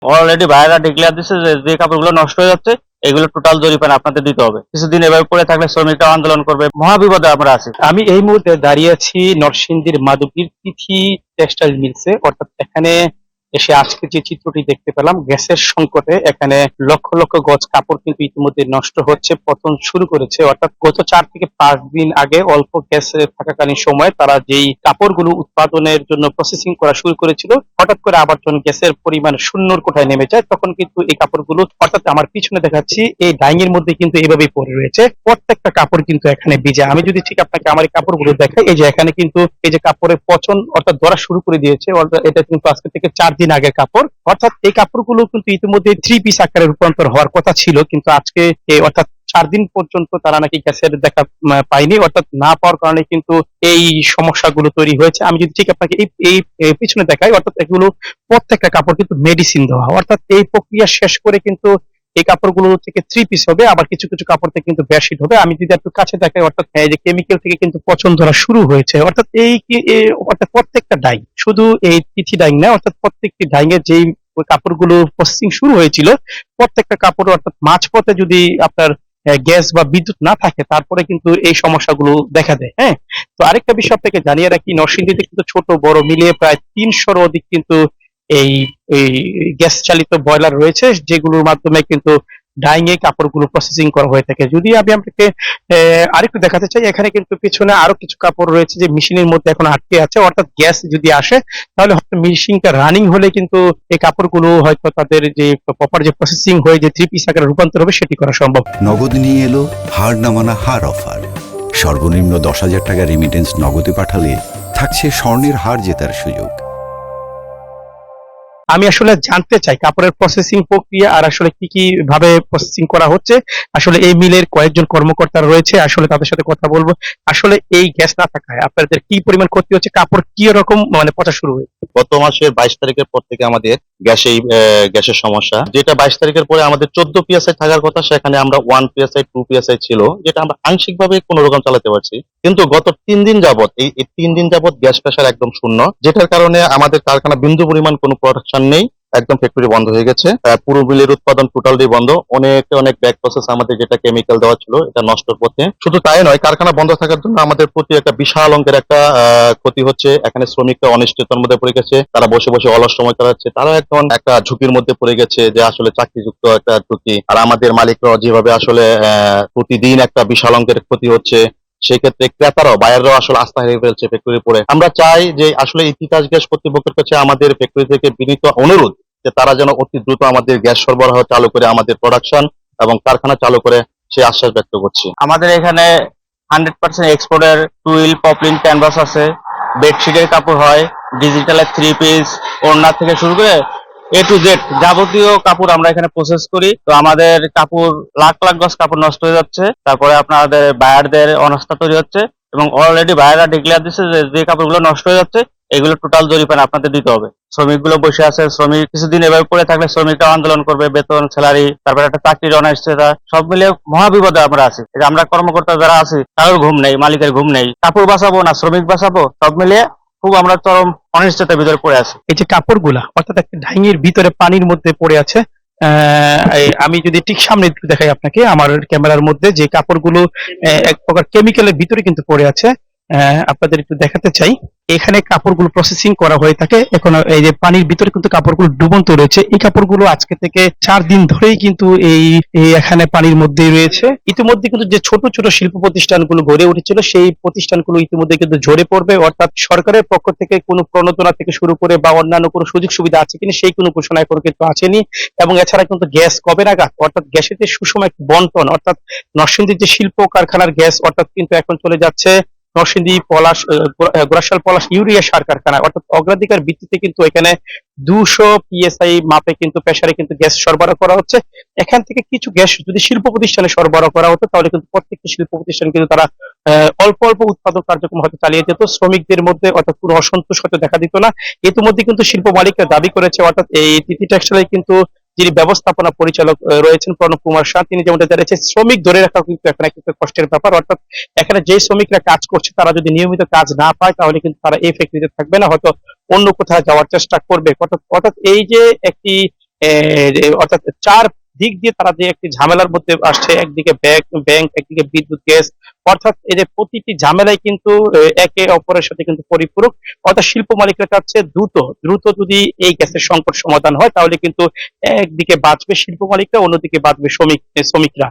Already ভাইরা declare দিচ্ছে যে যে কাপড়গুলো নষ্ট হয়ে যাচ্ছে এগুলো টোটাল জরিমানা আপনাদের দিতে হবে। কিছুদিন এভাবে পড়ে থাকলে শ্রমিকরা আন্দোলন করবে, মহাবিপদে আমরা আছি। আমি এই মুহূর্তে দাঁড়িয়ে আছি নরসিংদীর মাধবীর তিথি টেক্সটাইল মিলসে, অর্থাৎ এখানে এসে আজকে যে চিত্রটি দেখতে পেলাম, গ্যাসের সংকটে এখানে লক্ষ লক্ষ গজ কাপড় কিন্তু ইতিমধ্যে নষ্ট হচ্ছে, পতন শুরু করেছে। অর্থাৎ গত 4 থেকে 5 দিন আগে অল্প গ্যাস থাকাকালীন সময় তারা যেই কাপড়গুলো উৎপাদনের জন্য প্রসেসিং করা শুরু করেছিল, হঠাৎ করে আবার যখন গ্যাসের পরিমাণ শূন্যর কোঠায় নেমে যায় তখন কিন্তু এই কাপড়গুলো, অর্থাৎ আমার পিছনে দেখাচ্ছি এই ডাইং এর মধ্যে কিন্তু এইভাবেই পড়ে রয়েছে, প্রত্যেকটা কাপড় কিন্তু এখানে ভিজা। আমি যদি ঠিক আপনাকে আমার এই কাপড়গুলো দেখাই, এই যে এখানে কিন্তু এই যে কাপড়ের পচন অর্থাৎ ধরা শুরু করে দিয়েছে, অর্থাৎ এটা কিন্তু আজকে থেকে 4 দিন আগের কাপড়। অর্থাৎ এই কাপড়গুলো কিন্তু ইতিমধ্যে 3 পিস আকারে রূপান্তর হওয়ার কথা ছিল, কিন্তু আজকে অর্থাৎ 4 দিন পর্যন্ত তারা নাকি গ্যাসের দেখা পায়নি, অর্থাৎ না পাওয়ার কারণে কিন্তু এই সমস্যাগুলো তৈরি হয়েছে। আমি যদি ঠিক আপনাকে এই পিছনে দেখাই, অর্থাৎ এগুলো প্রত্যেকটা কাপড় কিন্তু মেডিসিন দেওয়া, অর্থাৎ এই প্রক্রিয়া শেষ করে কিন্তু এই কাপড়গুলো থেকে 3 পিস হবে, আবার কিছু কিছু কাপড় থেকে কিন্তু বেডশিট হবে। আমি যদি একটু কাছে দেখাই, অর্থাৎ এই যে কেমিক্যাল থেকে কিন্তু পচন ধরা শুরু হয়েছে। অর্থাৎ অর্থাৎ প্রত্যেকটা ডাই, শুধু এই তিথি ডাইং না, অর্থাৎ প্রত্যেকটি ডাইং এর যেই কাপড়গুলো প্রসেসিং শুরু হয়েছিল, প্রত্যেকটা কাপড় অর্থাৎ মাঝপথে যদি আপনার গ্যাস বা বিদ্যুৎ না থাকে তারপরে কিন্তু এই সমস্যাগুলো দেখা দেয়। হ্যাঁ, তো আরেকটা বিষয় আপনাকে জানিয়ে রাখি, নরসিংদীতে কিন্তু ছোট বড় মিলিয়ে প্রায় 300-র অধিক কিন্তু এই এই গ্যাস চালিত বয়লার রয়েছে, যেগুলোর মাধ্যমে কিন্তু ডাইং এ কাপড়গুলো প্রসেসিং করা হয়ে থাকে। যদি আমি আপনাকে আরেকটু দেখাতে চাই, এখানে কিন্তু পিছনে আরো কিছু কাপড় রয়েছে যে মেশিনের মধ্যে এখন আটকে আছে, অর্থাৎ গ্যাস যদি আসে তাহলে হয়তো মেশিনটা রানিং হলে কিন্তু এই কাপড়গুলো হয়তো তাদের যে প্রপার যে প্রসেসিং হয়ে যে 3 পিস আকারে রূপান্তর হবে সেটি করা সম্ভব। নগদ নিয়ে এলো হার না মানা হার অফার। সর্বনিম্ন 10,000 টাকা রেমিটেন্স নগদে পাঠালে থাকছে স্বর্ণের হার জেতার সুযোগ। আমি আসলে জানতে চাই কাপড়ের প্রসেসিং প্রক্রিয়া আর আসলে কি কি ভাবে প্রসেসিং করা হচ্ছে। আসলে এই মিলের কয়েকজন কর্মকর্তা রয়েছে, আসলে তাদের সাথে কথা বলবো। আসলে এই গ্যাস না থাকায় আপনাদের কি পরিমাণ ক্ষতি হচ্ছে, কাপড় কি রকম মানে পচা শুরু হয়েছে? গত মাসের 22 তারিখের পর থেকে আমাদের গ্যাসের সমস্যা, যেটা 22 তারিখের পরে আমাদের 14 PSI থাকার কথা, সেখানে আমরা 1 PSI 2 PSI ছিল, যেটা আমরা আংশিকভাবে কোন রকম চালাতে পারছি। কিন্তু গত 3 দিন যাবত এই 3 দিন যাবত গ্যাস প্রেসার একদম শূন্য, যেটার কারণে আমাদের কারখানা বিন্দু পরিমাণ কোনো প্রোডাকশন নেই, একদম ফ্যাক্টরি বন্ধ হয়ে গেছে। পুরো মিলের উৎপাদন টোটালি বন্ধ। অনেক অনেক ব্যাক প্রসেস আমাদের যেটা কেমিক্যাল দেওয়া ছিল এটা নষ্টর পথে। শুধু তাই নয়, কারখানা বন্ধ থাকার জন্য আমাদের প্রতি একটা বিশাল অঙ্কের একটা ক্ষতি হচ্ছে। এখানে শ্রমিকরা অনিশ্চয়তার মধ্যে পড়ে গেছে, তারা বসে বসে অলস সময় কাটাচ্ছে, তারা এখন একটা ঝুঁকির মধ্যে পড়ে গেছে যে আসলে চাকরিযুক্ত একটা ঝুঁকি। আর আমাদের মালিকরা যেভাবে আসলে প্রতিদিন একটা বিশাল অঙ্কের ক্ষতি হচ্ছে, সেক্ষেত্রে ক্রেতারাও বায়াররাও আসলে আস্থা হারিয়ে ফেলছে ফ্যাক্টরির উপরে। আমরা চাই যে আসলে এই তিতাস গ্যাস কর্তৃপক্ষের কাছে আমাদের ফ্যাক্টরি থেকে বিনীত অনুরোধ যে তারা যেন অতি দ্রুত আমাদের গ্যাস সরবরাহ চালু করে আমাদের প্রোডাকশন এবং কারখানা চালু করে সে আশ্বাস ব্যক্ত করছি। আমাদের এখানে 100% এক্সপোর্টের টুইল পপলিন ক্যানভাস আছে, বেডশিটের কাপড় হয়, ডিজিটালের 3 পিস, ওড়না থেকে শুরু করে A to Z যাবতীয় কাপড় আমরা এখানে প্রসেস করি। তো আমাদের কাপড় লাখ লাখ গজ কাপড় নষ্ট হয়ে যাচ্ছে, তারপরে আপনাদের বায়ারদের অনাস্থা তৈরি হচ্ছে, এবং অলরেডি বায়াররা ডিক্লেয়ার দিচ্ছে যে যে কাপড়গুলো নষ্ট হয়ে যাচ্ছে এগুলো টোটাল জরিমানা আপনাদের দিতে হবে। শ্রমিকগুলো বসে আছে, শ্রমিক কিছুদিন এভাবে পড়ে থাকলে শ্রমিকরা আন্দোলন করবে, বেতন স্যালারি, তারপরে একটা চাকরির অনিশ্চয়তা, সব মিলে মহাবিপদে আমরা আছি। এই যে আমরা কর্মকর্তা যারা আছি কারোর ঘুম নেই, মালিকের ঘুম নেই, কাপড় বাঁচাবো না শ্রমিক বাঁচাবো, সব মিলিয়ে খুব আমরা চরম অনিশ্চয়তার ভিতরে পড়ে আছি। এই যে কাপড়গুলা অর্থাৎ একটা ডাইং এর ভিতরে পানির মধ্যে পড়ে আছে, আমি যদি ঠিক সামনে একটু দেখাই আপনাকে আমার ক্যামেরার মধ্যে, যে কাপড়গুলো এক প্রকার কেমিক্যালের ভিতরে কিন্তু পড়ে আছে, আপনাদের একটু দেখাতে চাই। এখানে কাপড়গুলো প্রসেসিং করা হয়ে থাকে, এখন এই যে পানির ভিতরে কিন্তু কাপড়গুলো ডুবন্ত রয়েছে। এই কাপড়গুলো আজকে থেকে 4 দিন ধরেই কিন্তু এই এখানে পানির মধ্যেই রয়েছে। ইতিমধ্যে কিন্তু যে ছোট ছোট শিল্প প্রতিষ্ঠানগুলো গড়ে উঠেছিল সেই প্রতিষ্ঠানগুলো ইতিমধ্যে কিন্তু ঝরে পড়বে, অর্থাৎ সরকারের পক্ষ থেকে কোনো প্রণোদনা থেকে শুরু করে বা অন্যান্য কোনো সুযোগ সুবিধা আছে কিনা সেই কোনো ঘোষণা এখন কিন্তু আসেনি। এবং এছাড়া কিন্তু গ্যাস কবে নাগাদ, অর্থাৎ গ্যাসের যে সুষম বন্টন, অর্থাৎ নরসিংদীর যে শিল্প কারখানার গ্যাস অর্থাৎ কিন্তু এখন চলে যাচ্ছে নরসিংদী পলাশ গোরাশাল পলাশ ইউরিয়া সার কারখানা, অর্থাৎ অগ্রাধিকার ভিত্তিতে কিন্তু এখানে 200 PSI মাপে কিন্তু প্রেসারে কিন্তু গ্যাস সরবরাহ করা হচ্ছে। এখান থেকে কিছু গ্যাস যদি শিল্প প্রতিষ্ঠানে সরবরাহ করা হতো তাহলে কিন্তু প্রত্যেকটি শিল্প প্রতিষ্ঠান কিন্তু তারা অল্প অল্প উৎপাদন কার্যক্রম হয়তো চালিয়ে যেত, শ্রমিকদের মধ্যে অর্থাৎ কোনো অসন্তোষ হয়তো দেখা দিত না। ইতিমধ্যে কিন্তু শিল্প মালিকরা দাবি করেছে, অর্থাৎ এই তিথি টেক্সটাইলে কিন্তু যিনি ব্যবস্থাপনা পরিচালক রয়েছেন প্রণব কুমার শাহ, তিনি যেমনটা জানিয়েছেন শ্রমিক ধরে রাখা কিন্তু এখানে একটা কষ্টের ব্যাপার। অর্থাৎ এখানে যে শ্রমিকরা কাজ করছে তারা যদি নিয়মিত কাজ না পায় তাহলে কিন্তু তারা এই ফ্যাক্টরিতে থাকবে না, হয়তো অন্য কোথাও যাওয়ার চেষ্টা করবে। অর্থাৎ এই যে একটি অর্থাৎ চার দিক দিয়ে তারা যে একটি ঝামেলার মধ্যে আসছে, একদিকে ব্যাংক, একদিকে বিদ্যুৎ, গ্যাস, অর্থাৎ এই যে প্রতিটি ঝামেলাই কিন্তু একে অপরের সাথে কিন্তু পরিপূরক। অর্থাৎ শিল্প মালিকরা চাচ্ছে দ্রুত যদি এই গ্যাসের সংকট সমাধান হয় তাহলে কিন্তু একদিকে বাঁচবে শিল্প মালিকরা, অন্যদিকে বাঁচবে শ্রমিকরা।